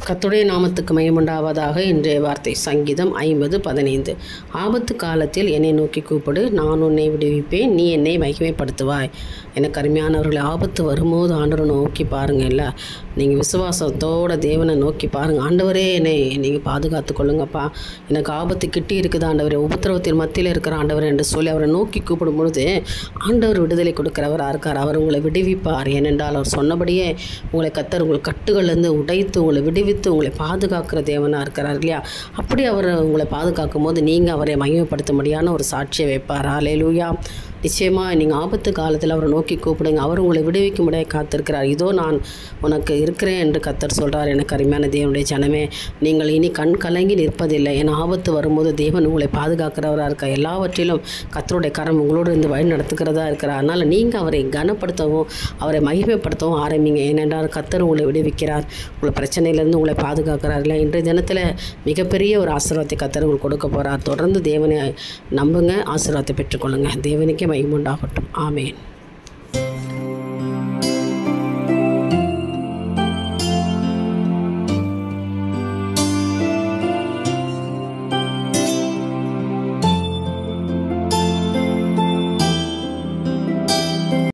கர்த்தருடைய நாமத்துக்கு மகிமையுண்டாவதாக. இன்றைய வார்த்தை சங்கீதம் 50:15. ஆபத்து காலத்தில் என்னை நோக்கி கூப்பிடு, நான் உன்னை விடுவிப்பேன், நீ என்னை மகிமைப்படுத்துவாய். எனக்கு அருமையானவர்களை, ஆபத்து வரும்போது ஆண்டவரை நோக்கி பாருங்கள். இல்லை, நீங்கள் விசுவாசத்தோட தேவனை நோக்கி பாருங்கள். ஆண்டவரே, என்னை நீங்கள் பாதுகாத்து கொள்ளுங்கப்பா, எனக்கு ஆபத்து கிட்டி இருக்குது ஆண்டவரே, உபத்திரவத்தின் மத்தியில் இருக்கிற ஆண்டவர் என்று சொல்லி அவரை நோக்கி கூப்பிடும் பொழுது ஆண்டவர் விடுதலை கொடுக்கிறவராக இருக்கார். அவர் உங்களை விடுவிப்பார். ஏனென்றால் அவர் சொன்னபடியே உங்களை கர்த்தர் உங்கள் கட்டுகள்லேருந்து உடைத்து உங்களை விடுவித்து உங்களை பாதுகாக்கிற தேவனாக இருக்கிறார் இல்லையா? அப்படி அவர் உங்களை பாதுகாக்கும் போது நீங்கள் அவரை மகிமைப்படுத்தும்படியான ஒரு சாட்சியை வைப்பார். ஹல்லேலூயா. நிச்சயமாக நீங்கள் ஆபத்து காலத்தில் அவரை நோக்கி கூப்பிடுங்க. அவர் உங்களை விடுவிக்கும்படியாக காத்திருக்கிறார். இதோ நான் உனக்கு இருக்கிறேன் என்று கர்த்தர் சொல்கிறார். எனக்கு அருமையான தேவனுடைய ஜனமே, நீங்கள் இனி கண் கலங்கி நிற்பதில்லை. என் ஆபத்து வரும்போது தேவன் உங்களை பாதுகாக்கிறவராக இருக்க, எல்லாவற்றிலும் கர்த்தருடைய கரம் உங்களோடு இருந்து வழி நடத்துக்கிறதா இருக்கிறார். அதனால் நீங்கள் அவரை கனப்படுத்தவும் அவரை மகிமைப்படுத்தவும் ஆரம்பிங்க. ஏனென்றால் கர்த்தர் உங்களை விடுவிக்கிறார், உங்களை பிரச்சனையிலேருந்து உங்களை பாதுகாக்கிறார். இல்லை, இன்றைய தினத்தில் மிகப்பெரிய ஒரு ஆசீர்வாதத்தை கர்த்தர் உங்களுக்கு கொடுக்க போகிறார். தொடர்ந்து தேவனை நம்புங்க, ஆசீர்வாதத்தை பெற்றுக்கொள்ளுங்கள். தேவனுக்கே மகிமை உண்டாகட்டும். ஆமேன்.